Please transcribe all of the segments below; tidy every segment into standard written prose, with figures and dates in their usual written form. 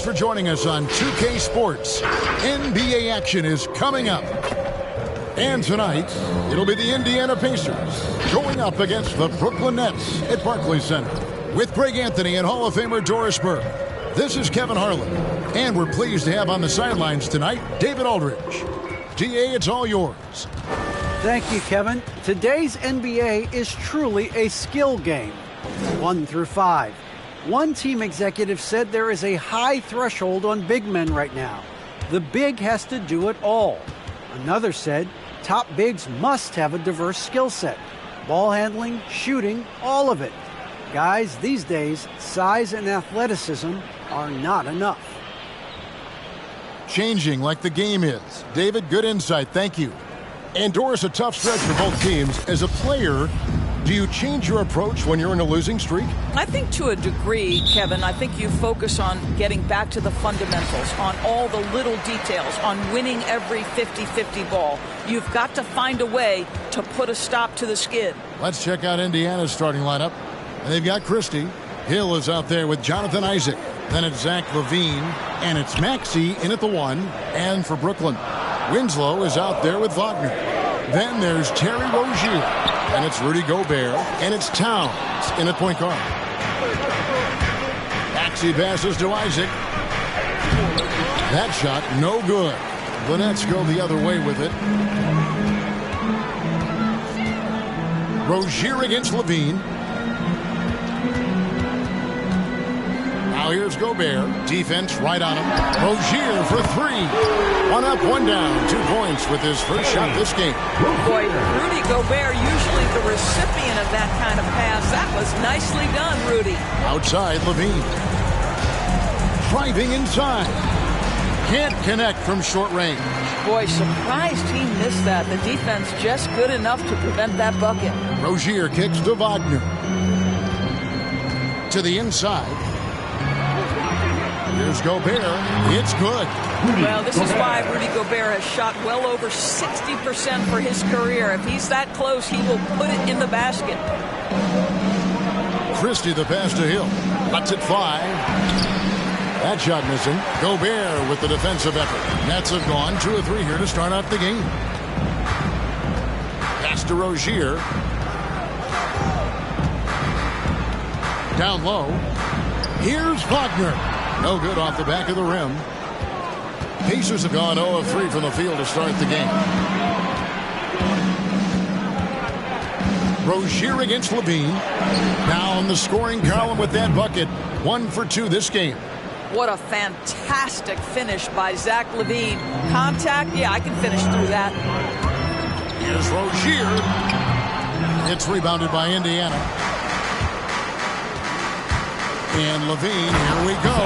for joining us on 2K Sports. NBA action is coming up. And tonight, it'll be the Indiana Pacers going up against the Brooklyn Nets at Barclays Center. With Greg Anthony and Hall of Famer Doris Burke, this is Kevin Harlan. And we're pleased to have on the sidelines tonight, David Aldridge. DA, it's all yours. Thank you, Kevin. Today's NBA is truly a skill game. 1 through 5. One team executive said there is a high threshold on big men right now. The big has to do it all. Another said top bigs must have a diverse skill set. Ball handling, shooting, all of it. Guys, these days, size and athleticism are not enough. Changing like the game is. David, good insight. Thank you. And Doris, a tough stretch for both teams. As a player, do you change your approach when you're in a losing streak? I think to a degree, Kevin, I think you focus on getting back to the fundamentals, on all the little details, on winning every 50-50 ball. You've got to find a way to put a stop to the skid. Let's check out Indiana's starting lineup. And they've got Christie. Hill is out there with Jonathan Isaac. Then it's Zach LaVine. And it's Maxey in at the 1. And for Brooklyn, Winslow is out there with Wagner. Then there's Terry Rozier. And it's Rudy Gobert. And it's Towns in at point guard. Maxey passes to Isaac. That shot, no good. The Nets go the other way with it. Rozier against LaVine. Now here's Gobert. Defense right on him. Rozier for 3. 1 up, 1 down. 2 points with his first shot this game. Boy, Rudy Gobert, usually the recipient of that kind of pass. That was nicely done, Rudy. Outside, LaVine. Driving inside. Can't connect from short range. Boy, surprised he missed that. The defense just good enough to prevent that bucket. Rozier kicks to Wagner. To the inside. Here's Gobert. It's good. Well, this is why Rudy Gobert has shot well over 60% for his career. If he's that close, he will put it in the basket. Christie the pass to Hill. Lets it fly. That shot missing. Gobert with the defensive effort. Nets have gone 2 of 3 here to start out the game. Pass to Rozier. Down low. Here's Wagner. No good off the back of the rim. Pacers have gone 0 of 3 from the field to start the game. Rozier against LaVine. Now in the scoring column with that bucket. 1 for 2 this game. What a fantastic finish by Zach LaVine. Contact, yeah, I can finish through that. Here's Rozier. It's rebounded by Indiana. And LaVine, here we go.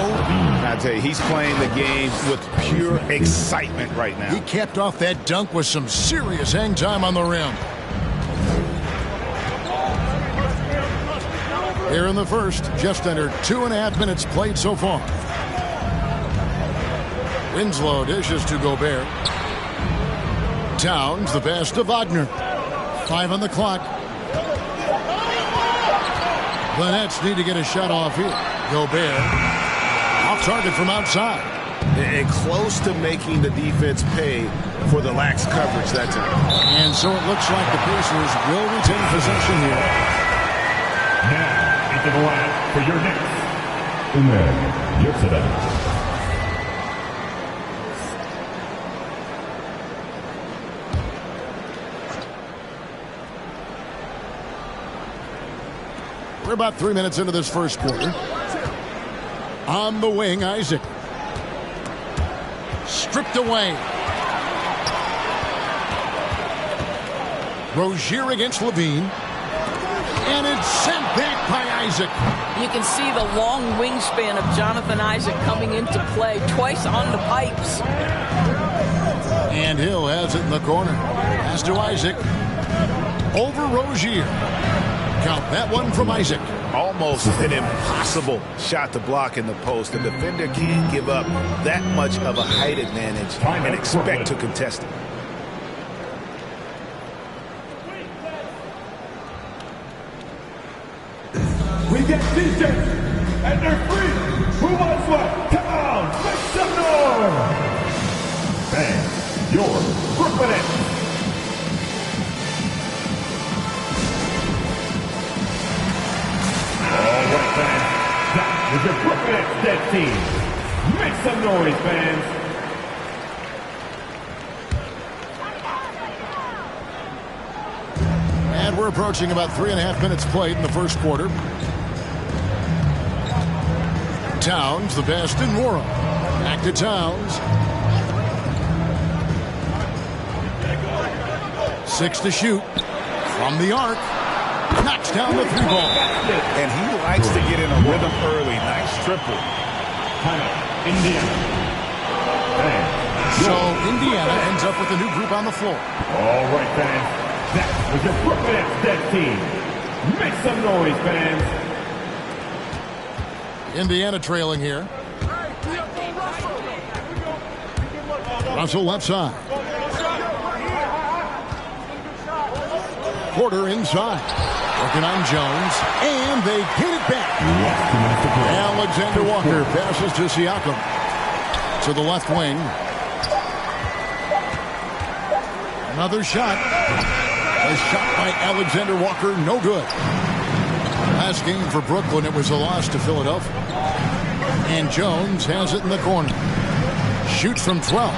I tell you, he's playing the game with pure excitement right now. He capped off that dunk with some serious hang time on the rim. Here in the first, just under 2.5 minutes played so far. Winslow dishes to Gobert. Towns, the pass to Wagner. 5 on the clock. The Nets need to get a shot off here. Gobert off target from outside. And close to making the defense pay for the lax coverage that time. And so it looks like the Pacers will retain possession here. Now into the line for your Knicks. Umar Yurtseven. We're about 3 minutes into this first quarter. On the wing, Isaac. Stripped away. Rozier against LaVine. And it's sent back by Isaac. You can see the long wingspan of Jonathan Isaac coming into play twice on the pipes. And Hill has it in the corner. Pass to Isaac. Over Rozier. Count that one from Isaac. Almost an impossible shot to block in the post. The defender can't give up that much of a height advantage and expect to contest it. We get defense, and they're free. Who wants what? Come on! your Brooklyn Nets. All right, fans. That was your Brooklyn Nets dead team. Make some noise, fans. And we're approaching about 3.5 minutes played in the first quarter. Towns, the best in Morrow. Back to Towns. 6 to shoot. From the arc. Knocks down the 3-ball. And he likes to get in a rhythm early. Nice triple. Indiana. So Indiana ends up with a new group on the floor. All right, fans. That was your Brooklyn Nets dead team. Make some noise, fans. Indiana trailing here. Russell left side. Porter inside. Working on Jones. And they get it back. Alexander Walker passes to Siakam. To the left wing. Another shot. A shot by Alexander Walker. No good. Last game for Brooklyn, it was a loss to Philadelphia. And Jones has it in the corner. Shoots from 12.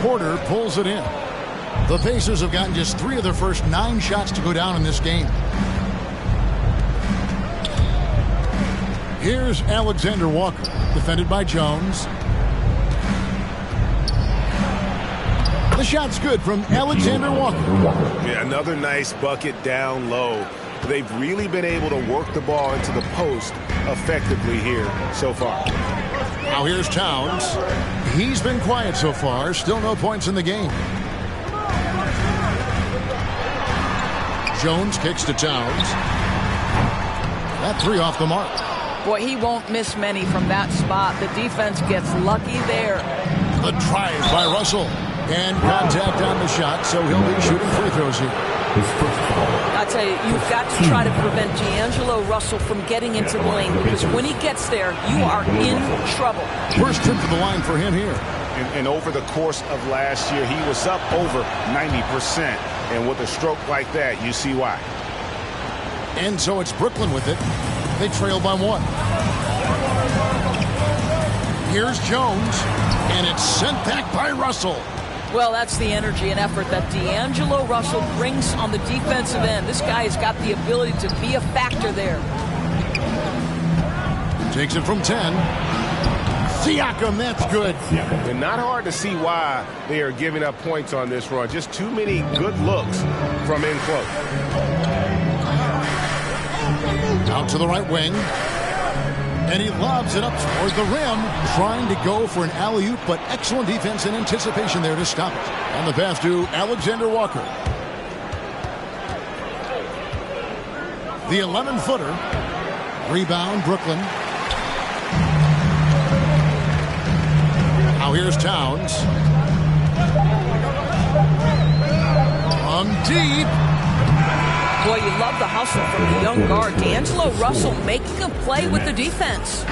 Porter pulls it in. The Pacers have gotten just 3 of their first 9 shots to go down in this game. Here's Alexander Walker, defended by Jones. The shot's good from Alexander Walker. Yeah, another nice bucket down low. They've really been able to work the ball into the post effectively here so far. Now here's Towns. He's been quiet so far. Still no points in the game. Jones kicks to Towns. That 3 off the mark. Boy, he won't miss many from that spot. The defense gets lucky there. The drive by Russell. And contact on the shot, so he'll be shooting free throws here. I tell you, you've got to try to prevent D'Angelo Russell from getting into the lane, because when he gets there, you are in trouble. First trip to the line for him here. And over the course of last year, he was up over 90%. And with a stroke like that, you see why. And so it's Brooklyn with it. They trail by 1. Here's Jones. And it's sent back by Russell. Well, that's the energy and effort that D'Angelo Russell brings on the defensive end. This guy has got the ability to be a factor there. Takes it from 10. Siakam, that's good. And not hard to see why they are giving up points on this run. Just too many good looks from in close. Out to the right wing. And he lobs it up toward the rim, trying to go for an alley-oop, but excellent defense and anticipation there to stop it. And the pass to Alexander Walker. The 11-footer. Rebound, Brooklyn. Now here's Towns. From deep. Boy, you love the hustle from the young guard. D'Angelo Russell making a play with the defense.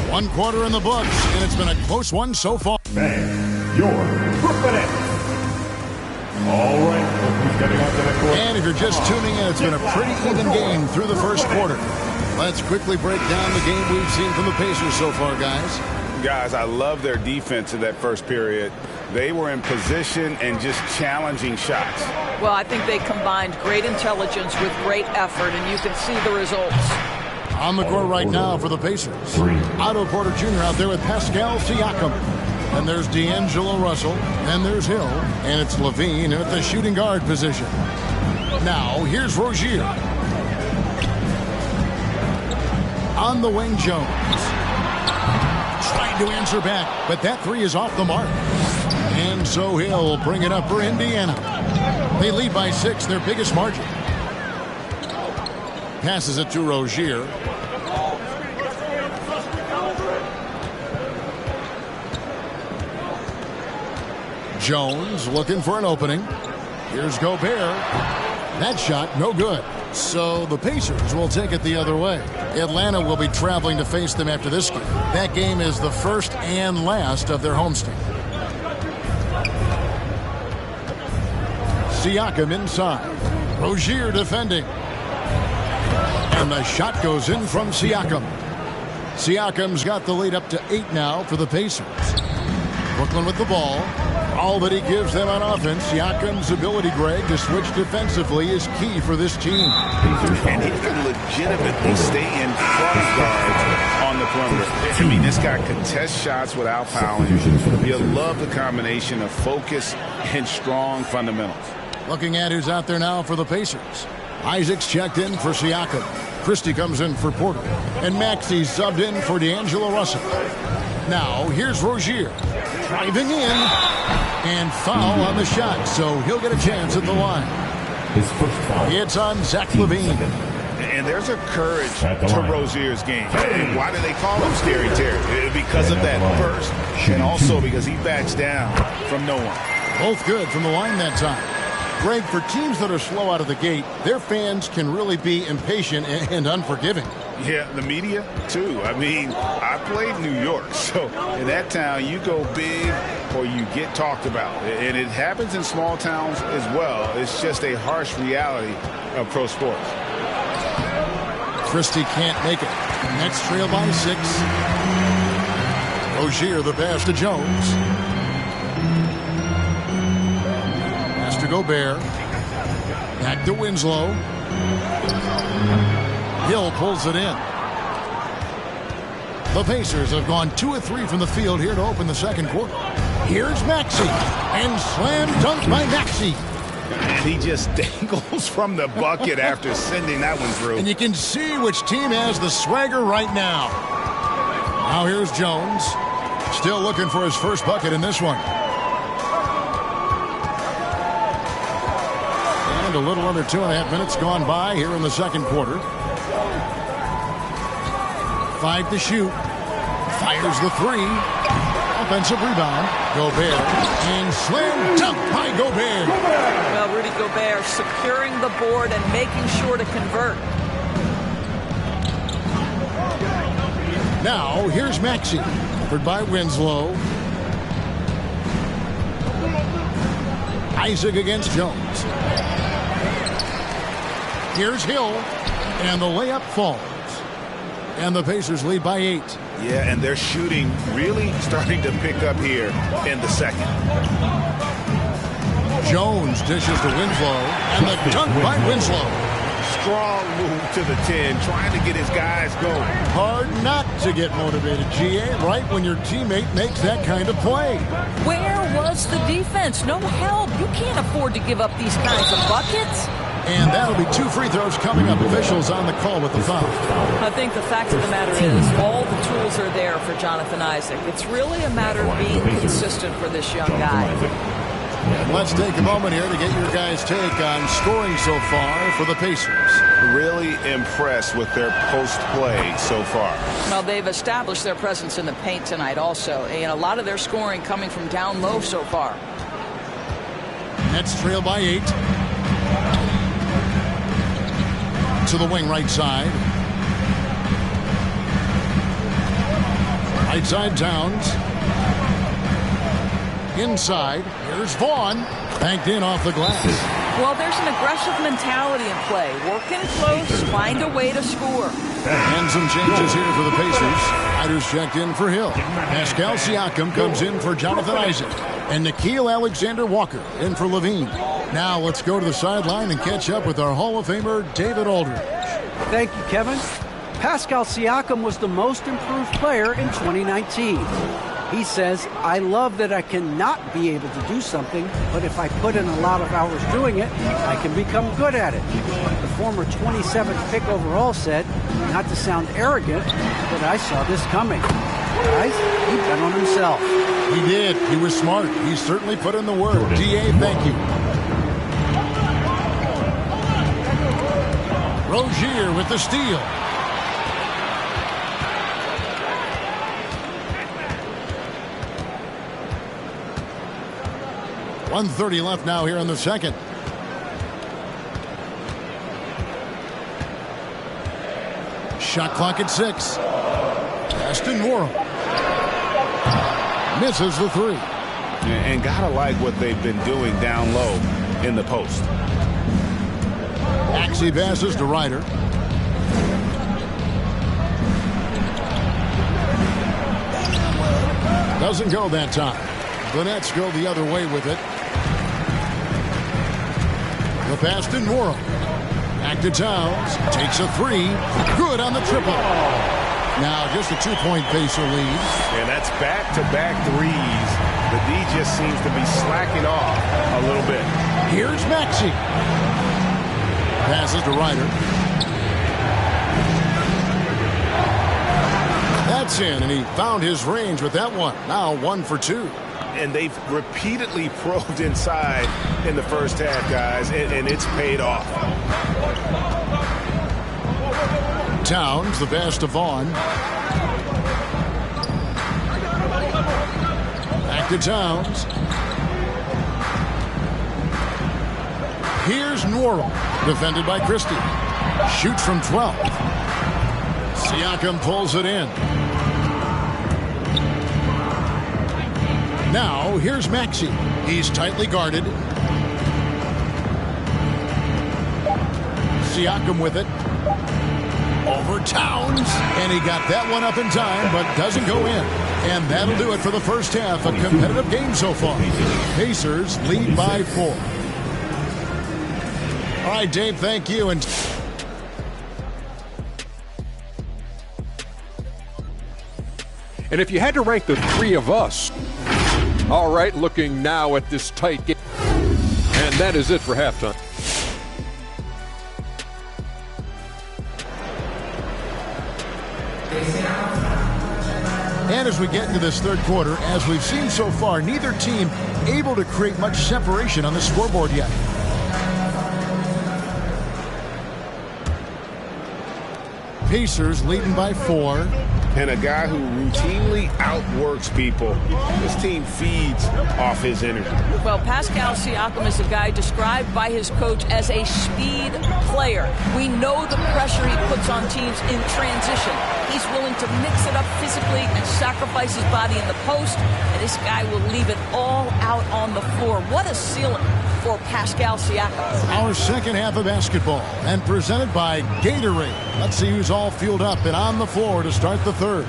1 quarter in the books, and it's been a close one so far. Man, your Brooklyn Nets. All right, who's getting onto the court? And if you're just tuning in, it's been a pretty even game through the first quarter. Let's quickly break down the game we've seen from the Pacers so far, guys. Guys, I love their defense in that first period. They were in position and just challenging shots. Well, I think they combined great intelligence with great effort, and you can see the results. On the court right now for the Pacers. Otto Porter Jr. out there with Pascal Siakam. And there's D'Angelo Russell. And there's Hill. And it's Levine at the shooting guard position. Now, here's Rozier. On the wing, Jones. Trying to answer back, but that 3 is off the mark. And so Hill bring it up for Indiana. They lead by 6, their biggest margin. Passes it to Rozier. Jones looking for an opening. Here's Gobert. That shot, no good. So the Pacers will take it the other way. Atlanta will be traveling to face them after this game. That game is the first and last of their homestand. Siakam inside. Rozier defending. And the shot goes in from Siakam. Siakam's got the lead up to 8 now for the Pacers. Brooklyn with the ball. All that he gives them on offense, Siakam's ability, Greg, to switch defensively is key for this team. And he can legitimately stay in front of guards on the perimeter. I mean, this guy contests shots without fouling. You'll love the combination of focus and strong fundamentals. Looking at who's out there now for the Pacers. Isaac's checked in for Siakam. Christie comes in for Porter. And Maxey subbed in for D'Angelo Russell. Now, here's Rozier. Driving in. And foul on the shot, so he'll get a chance at the line. His first foul. It's on Zach LaVine. And there's a courage to Rozier's game. And why do they call him Scary Terry? Because of that burst, and also because he backs down from no one. Both good from the line that time. Greg, for teams that are slow out of the gate, their fans can really be impatient and unforgiving. Yeah, the media, too. I mean, I played New York, so in that town, you go big or you get talked about. And it happens in small towns as well. It's just a harsh reality of pro sports. Christie can't make it. Nets trail by 6. Rozier the pass to Jones. Pass to Gobert. Back to Winslow. Hill pulls it in. The Pacers have gone 2 of 3 from the field here to open the second quarter. Here's Maxey. And slam dunk by Maxey. He just dangles from the bucket after sending that one through. And you can see which team has the swagger right now. Now here's Jones. Still looking for his first bucket in this one. And a little under 2.5 minutes gone by here in the second quarter. 5 to shoot. Fires the 3. Offensive rebound. Gobert. And slam dunk by Gobert. Well, Rudy Gobert securing the board and making sure to convert. Now, here's Maxey. Covered by Winslow. Isaac against Jones. Here's Hill. And the layup falls. And the Pacers lead by 8. Yeah, and their shooting really starting to pick up here in the second. Jones dishes to Winslow. And the dunk by Winslow. Strong move to the 10, trying to get his guys going. Hard not to get motivated, GA, right when your teammate makes that kind of play. Where was the defense? No help. You can't afford to give up these kinds of buckets. And that'll be 2 free throws coming up. Officials on the call with the foul. I think the fact of the matter is all the tools are there for Jonathan Isaac. It's really a matter of being consistent for this young guy. And let's take a moment here to get your guys' take on scoring so far for the Pacers. Really impressed with their post play so far. Well, they've established their presence in the paint tonight also. And a lot of their scoring coming from down low so far. Nets trail by 8. To the wing right side. Right side Towns. Inside. Here's Vaughn. Banked in off the glass. Well, there's an aggressive mentality in play. Working close, find a way to score. And some changes here for the Pacers. Ryder's checked in for Hill. Pascal Siakam comes in for Jonathan Isaac. And Nickeil Alexander-Walker in for LaVine. Now let's go to the sideline and catch up with our Hall of Famer, David Aldridge. Thank you, Kevin. Pascal Siakam was the most improved player in 2019. He says, I love that I cannot be able to do something, but if I put in a lot of hours doing it, I can become good at it. The former 27th pick overall said, not to sound arrogant, but I saw this coming. Guys, he bet on himself. He did. He was smart. He certainly put in the work. DA, thank you. Rozier with the steal. .130 left now here in the second. Shot clock at 6. Aston Morrow. Misses the 3. And gotta like what they've been doing down low. in the post. Maxey passes to Ryder. Doesn't go that time. The Nets go the other way with it. The pass to Norrell. Back to Towns. Takes a three. Good on the triple. Now just a 2-point Pacer lead. And that's back-to-back threes. The D just seems to be slacking off a little bit. Here's Maxey. Passes to Ryder. That's in, and he found his range with that one. Now 1 for 2. And they've repeatedly probed inside in the first half, guys, and it's paid off. Towns, the pass to Vaughn. Back to Towns. Here's Norrell, defended by Christie. Shoots from 12. Siakam pulls it in. Now, here's Maxey. He's tightly guarded. Siakam with it. Over Towns. And he got that one up in time, but doesn't go in. And that'll do it for the first half. A competitive game so far. Pacers lead by 4. All right, Dave, thank you. And if you had to rank the three of us, all right, looking now at this tight game. And that is it for halftime. And as we get into this third quarter, as we've seen so far, neither team able to create much separation on the scoreboard yet. Pacers leading by 4. And a guy who routinely outworks people. This team feeds off his energy. Well, Pascal Siakam is a guy described by his coach as a speed player. We know the pressure he puts on teams in transition. He's willing to mix it up physically and sacrifice his body in the post, and this guy will leave it all out on the floor. What a ceiling for Pascal Siakam. Our second half of basketball, and presented by Gatorade. Let's see who's all fueled up and on the floor to start the third.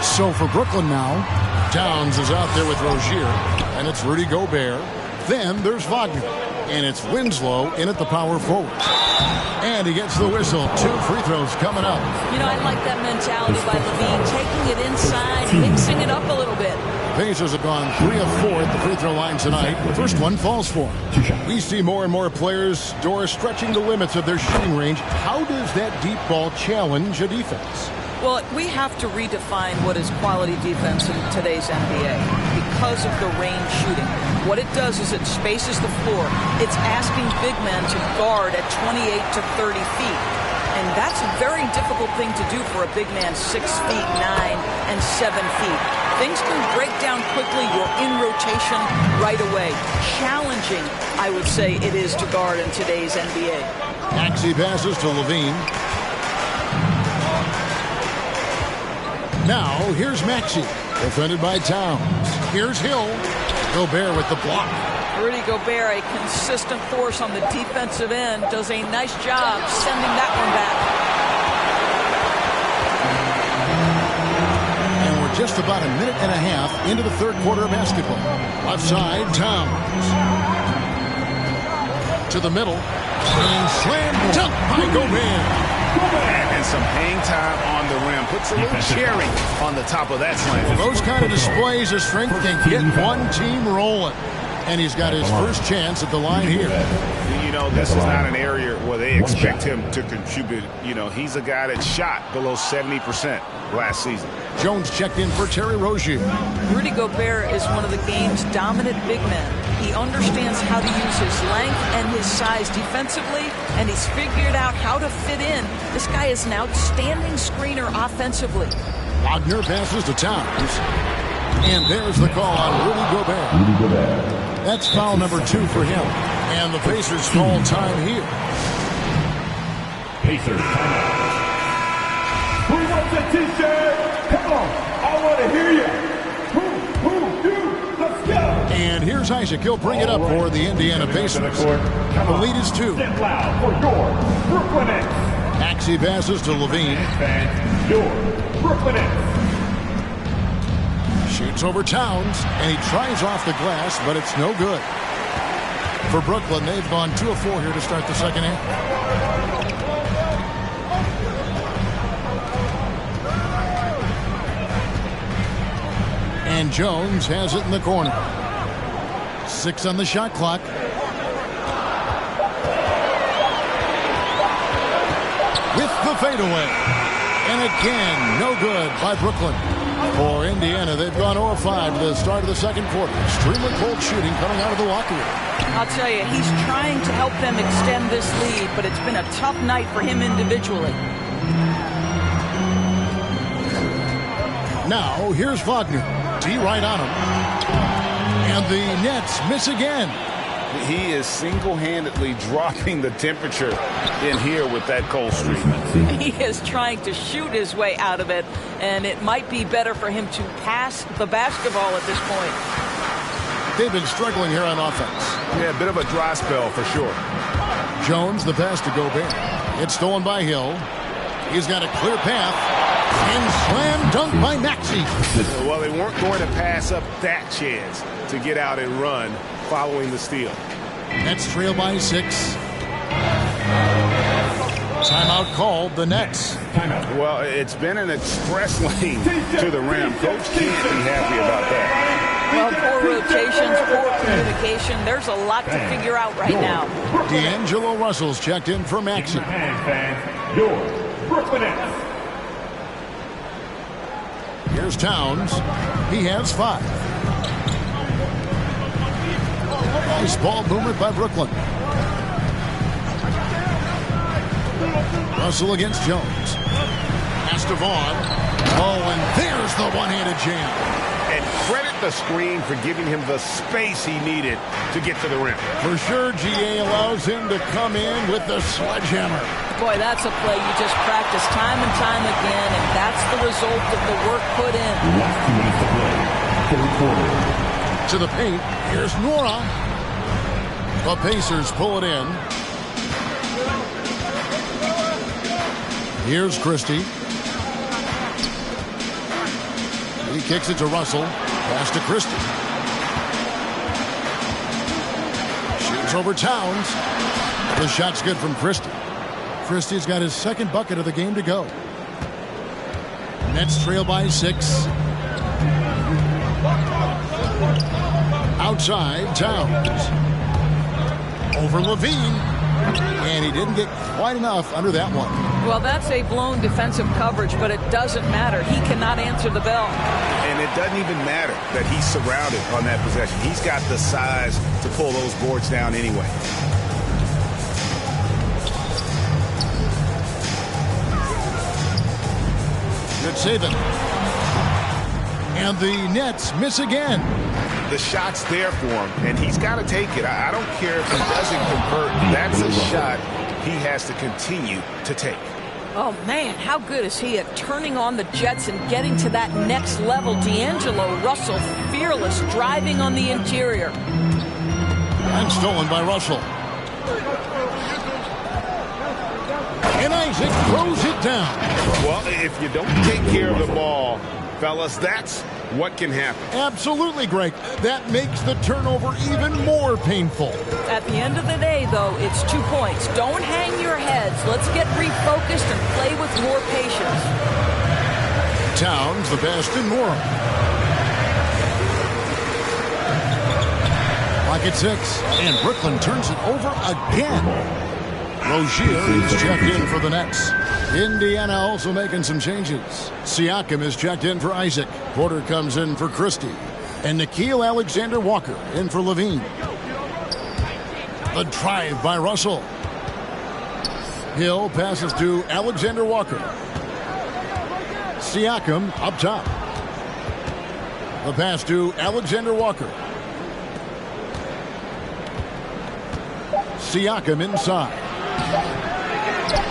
So for Brooklyn now, Towns is out there with Rozier, and it's Rudy Gobert. Then there's Wagner, and it's Winslow in at the power forward. And he gets the whistle. 2 free throws coming up. You know, I like that mentality by Levine, taking it inside, mixing it up a little bit. Pacers have gone 3 of 4 at the free throw line tonight. The first one falls for him. We see more and more players, Doris, stretching the limits of their shooting range. How does that deep ball challenge a defense? Well, we have to redefine what is quality defense in today's NBA because of the range shooting. What it does is it spaces the floor. It's asking big men to guard at 28 to 30 feet. And that's a very difficult thing to do for a big man 6 feet 9 and 7 feet. Things can break down quickly. You're in rotation right away. Challenging, I would say, it is to guard in today's NBA. Maxey passes to Levine. Now, here's Maxey, defended by Towns. Here's Hill. Gobert with the block. Rudy Gobert, a consistent force on the defensive end, does a nice job sending that one back. And we're just about a minute and a half into the third quarter of basketball. Left side, Towns. To the middle. And slam dunk by Gobert. And some hang time on the rim. Puts a little cherry on the top of that slam. Those kind of displays of strength can get one team rolling. And he's got his first chance at the line here. You know, this is not an area where they expect him to contribute. You know, he's a guy that shot below 70% last season. Jones checked in for Terry Rozier. Rudy Gobert is one of the game's dominant big men. He understands how to use his length and his size defensively, and he's figured out how to fit in. This guy is an outstanding screener offensively. Wagner passes to Towns. And there's the call on Rudy Gobert. That's foul number 2 for him. And the Pacers call time here. Pacers timeout. Who wants a t-shirt? Come on, I want to hear you. Who, let's go. And And here's Isaac. He'll bring it up for the Indiana Pacers. The lead is 2. Stand loud for your Brooklyn Nets. Maxey passes to Levine. Fans, your Brooklyn Nets. Shoots over Towns, and he tries off the glass, but it's no good. For Brooklyn, they've gone 2 of 4 here to start the second half. And Jones has it in the corner. 6 on the shot clock. With the fadeaway. And again, no good by Brooklyn. For Indiana, they've gone 0 of 5 to the start of the second quarter. Extremely cold shooting coming out of the locker room. I'll tell you, he's trying to help them extend this lead, but it's been a tough night for him individually. Now, here's Wagner. D right on him. And the Nets miss again. He is single-handedly dropping the temperature in here with that cold streak. He is trying to shoot his way out of it, and it might be better for him to pass the basketball at this point. They've been struggling here on offense. Yeah, a bit of a dry spell for sure. Jones, the pass to Gobert. It's stolen by Hill. He's got a clear path. And slam dunk by Maxey. Well, they weren't going to pass up that chance to get out and run following the steal. Nets trail by 6. Timeout called, the Nets. Well, it's been an express lane to the rim. Coach can't be happy about that. Well, poor rotations, poor communication. There's a lot to figure out right now. D'Angelo Russell's checked in for Maxey. Fans, your Brooklyn Nets. Here's Towns. He has 5. Nice ball movement by Brooklyn. Russell against Jones. Pass to Vaughn. Oh, and there's the one-handed jam. And credit the screen for giving him the space he needed to get to the rim. For sure, GA allows him to come in with the sledgehammer. Boy, that's a play you just practice time and time again, and that's the result of the work put in. Last 2 minutes to play. Third quarter. To the paint. Here's Nora. The Pacers pull it in. Here's Christie. He kicks it to Russell. Pass to Christie. Shoots over Towns. The shot's good from Christie. Christie's got his second bucket of the game to go. Nets trail by 6. Outside, Towns. Over Levine. And he didn't get quite enough under that one. Well, that's a blown defensive coverage, but it doesn't matter. He cannot answer the bell. And it doesn't even matter that he's surrounded on that possession. He's got the size to pull those boards down anyway. Good saving. And the Nets miss again. The shot's there for him, and he's got to take it. I don't care if he doesn't convert. That's a shot he has to continue to take. Oh, man, how good is he at turning on the Jets and getting to that next level? D'Angelo Russell, fearless, driving on the interior. And stolen by Russell. And Isaac throws it down. Well, if you don't take care of the ball, fellas, that's what can happen. Absolutely, Greg. That makes the turnover even more painful. At the end of the day, though, it's 2 points. Don't hang your heads. Let's get refocused and play with more patience. Towns, the pass to Nora. Like at 6. And Brooklyn turns it over again. Rozier is checked in for the Nets. Indiana also making some changes. Siakam is checked in for Isaac. Porter comes in for Christie. And Nickeil Alexander-Walker in for Levine. The drive by Russell. Hill passes to Alexander-Walker. Siakam up top. The pass to Alexander-Walker. Siakam inside.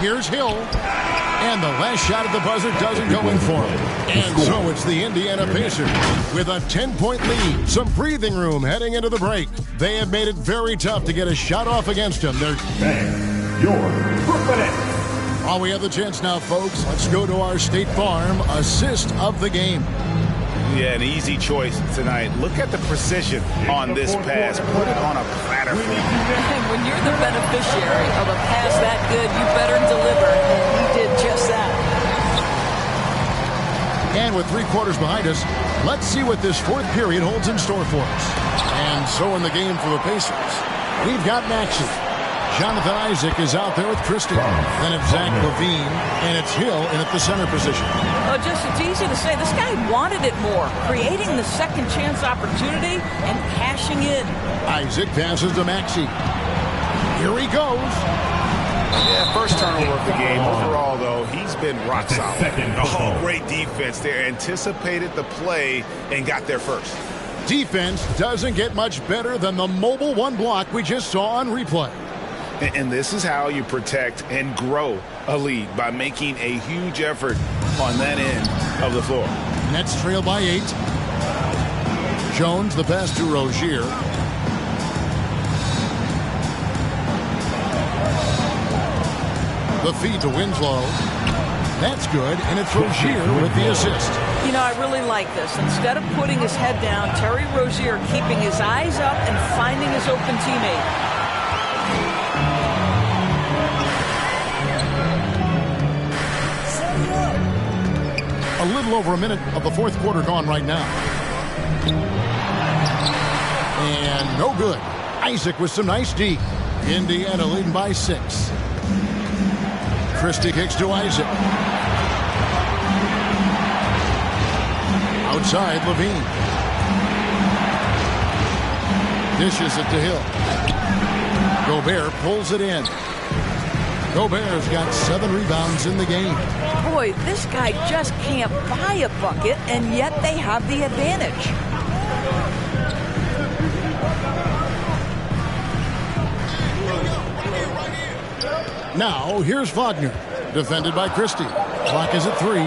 Here's Hill. And the last shot at the buzzer doesn't go in for him. And so it's the Indiana Pacers with a 10-point lead. Some breathing room heading into the break. They have made it very tough to get a shot off against them. Your Brooklyn Nets. While we have the chance now, folks, let's go to our State Farm assist of the game. Yeah, an easy choice tonight. Look at the precision on this pass. Put it on a platter for you. And when you're the beneficiary of a pass that good, you better deliver. And he did just that. And with 3 quarters behind us, let's see what this fourth period holds in store for us. And so in the game for the Pacers, we've got Maxey. Jonathan Isaac is out there with Christie. Then it's Zach LaVine, and it's Hill in at the center position. Oh, it's easy to say. This guy wanted it more, creating the second chance opportunity and cashing in. Isaac passes to Maxey. Here he goes. Yeah, first turnover of the game. Overall, though, he's been rock solid. Oh, great defense there. Anticipated the play and got there first. Defense doesn't get much better than the mobile one block we just saw on replay. And this is how you protect and grow a lead, by making a huge effort on that end of the floor. Nets trail by 8. Jones, the pass to Rozier. The feed to Winslow. That's good, and it's Rozier with the assist. You know, I really like this. Instead of putting his head down, Terry Rozier keeping his eyes up and finding his open teammate. A little over a minute of the fourth quarter gone right now. And no good. Isaac with some nice D. Indiana leading by 6. Christie kicks to Isaac. Outside, LaVine. Dishes it to Hill. Gobert pulls it in. Gobert's got 7 rebounds in the game. Boy, this guy just can't buy a bucket, and yet they have the advantage. Now, here's Wagner, defended by Christie. Clock is at 3.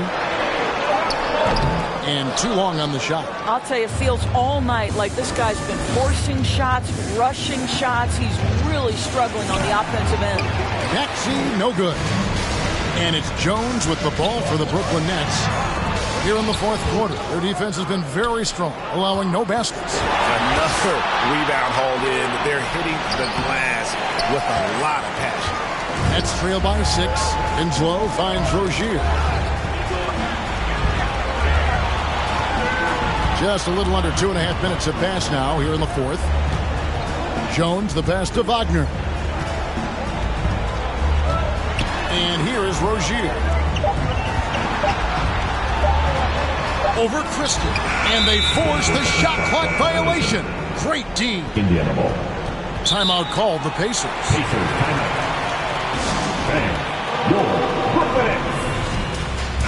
And too long on the shot. I'll tell you, it feels all night like this guy's been forcing shots, rushing shots. He's really struggling on the offensive end. Maxey, no good. And it's Jones with the ball for the Brooklyn Nets. Here in the fourth quarter, their defense has been very strong, allowing no baskets. Another rebound hauled in. They're hitting the glass with a lot of passion. Nets trail by 6. Winslow finds Rozier. Just a little under 2.5 minutes have passed now here in the fourth. Jones, the pass to Wagner. And here is Rozier. Over Christie. And they force the shot clock violation. Great D. Indiana ball. Timeout called the Pacers. Pacers timeout. And your Brooklyn Nets.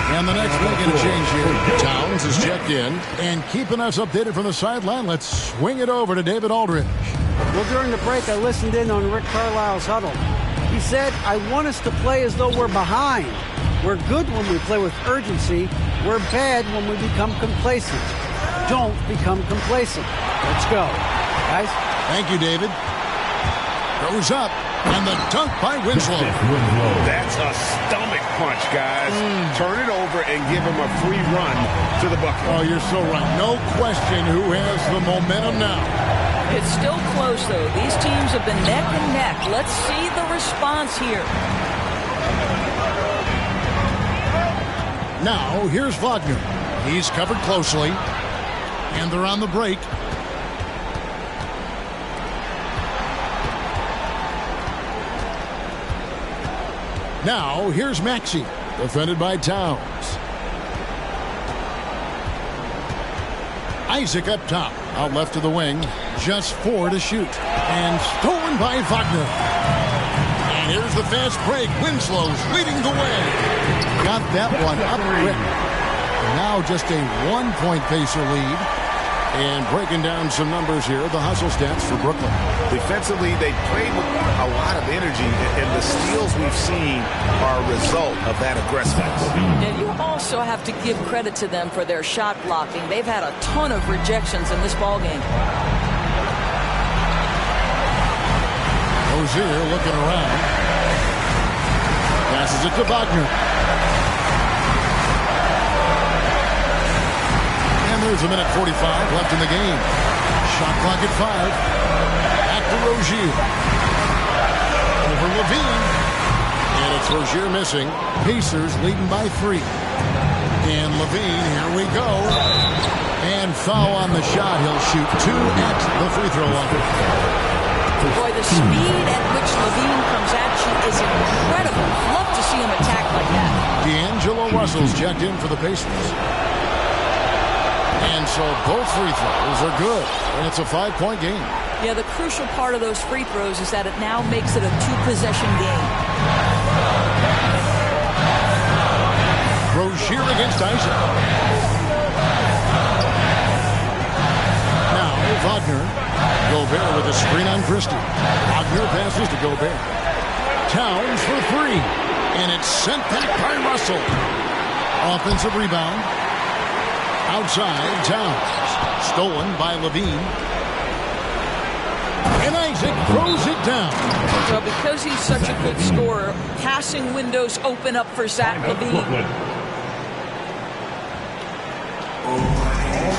And the next making a change here. Towns is checked in. And keeping us updated from the sideline, let's swing it over to David Aldridge. Well, during the break, I listened in on Rick Carlisle's huddle. He said, I want us to play as though we're behind. We're good when we play with urgency. We're bad when we become complacent. Don't become complacent. Let's go. Guys? Thank you, David. Goes up. And the dunk by Winslow. That's a stomach punch, guys. Turn it over and give him a free run to the bucket. Oh, you're so right. No question who has the momentum now. It's still close, though. These teams have been neck and neck. Let's see the response here. Now, here's Wagner. He's covered closely. And they're on the break. Now, here's Maxey, defended by Towns. Isaac up top, out left to the wing, just 4 to shoot. And stolen by Wagner. And here's the fast break. Winslow's leading the way. Got that one up quick. Now just a 1-point Pacer lead. And breaking down some numbers here, the hustle stats for Brooklyn. Defensively, they played with a lot of energy, and the steals we've seen are a result of that aggressiveness. And you also have to give credit to them for their shot blocking. They've had a ton of rejections in this ballgame. Rozier looking around. Passes it to Wagner. And there's a minute 45 left in the game. Shot clock at 5. Back to Rozier. Over Levine. And it's Rozier missing. Pacers leading by 3. And Levine, here we go. And foul on the shot. He'll shoot 2 at the free throw line. Boy, the speed at which Levine comes at you is incredible. Love to see him attack like that. D'Angelo Russell's checked in for the Pacers. And so both free throws are good. And it's a 5-point game. Yeah, the crucial part of those free throws is that it now makes it a 2-possession game. Rozier against Isaac. Now Wagner. Gobert with a screen on Christie. Wagner passes to Gobert. Towns for 3. And it's sent back by Russell. Offensive rebound. Outside, Towns. Stolen by Levine. And Isaac throws it down. So because he's such a good scorer, passing windows open up for Zach Levine. All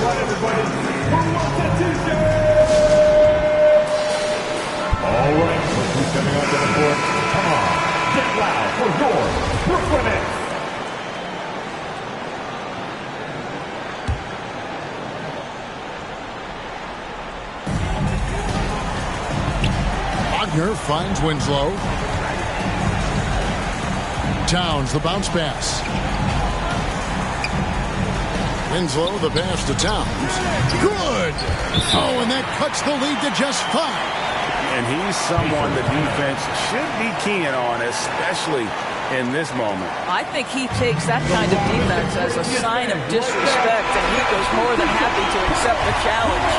right, everybody. Who wants a t-shirt? All right, look who's coming onto the board. Come on, get loud for your Brooklyn Nets. Wagner finds Winslow. Towns, the bounce pass. Winslow, the pass to Towns. Good! Oh, and that cuts the lead to just 5. And he's someone the defense should be keying on, especially in this moment. I think he takes that kind of defense as a sign of disrespect, and he goes more than happy to accept the challenge.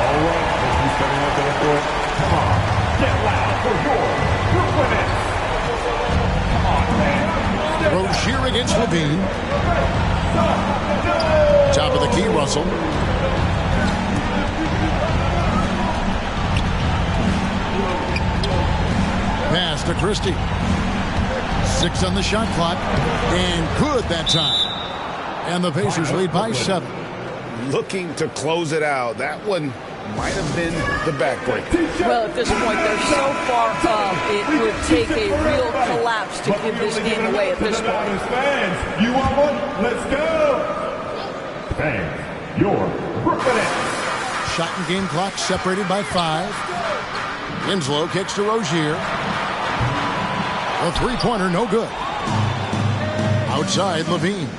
All right, who's coming onto the court? Come on, get loud for your Brooklyn Nets. Come on, man. Rozier against Levine. Top of the key, Russell. Pass to Christie. 6 on the shot clock. And good that time. And the Pacers lead by 7. Looking to close it out. That one might have been the backbreaker. Well, at this point, they're so far up, it would take a real collapse to give this game away at this point. Fans, you want one? Let's go! Fans, your Brooklyn Nets. Shot and game clock separated by 5. Winslow kicks to Rozier. A three-pointer, no good. Outside, Levine.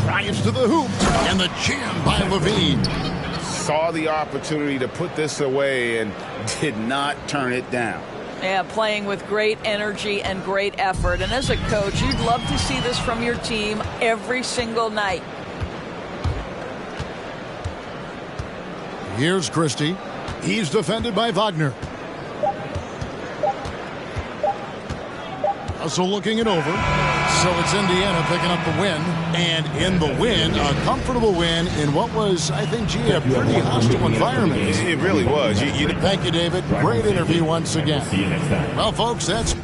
Drives to the hoop. And the jam by Levine. Saw the opportunity to put this away and did not turn it down. Yeah, playing with great energy and great effort. And as a coach, you'd love to see this from your team every single night. Here's Christie. He's defended by Wagner. Also looking it over. So it's Indiana picking up the win. And in the win, a comfortable win in what was, I think, a pretty hostile environment. It really was. Thank you, David. Great interview once again. See you next time. Well, folks, that's...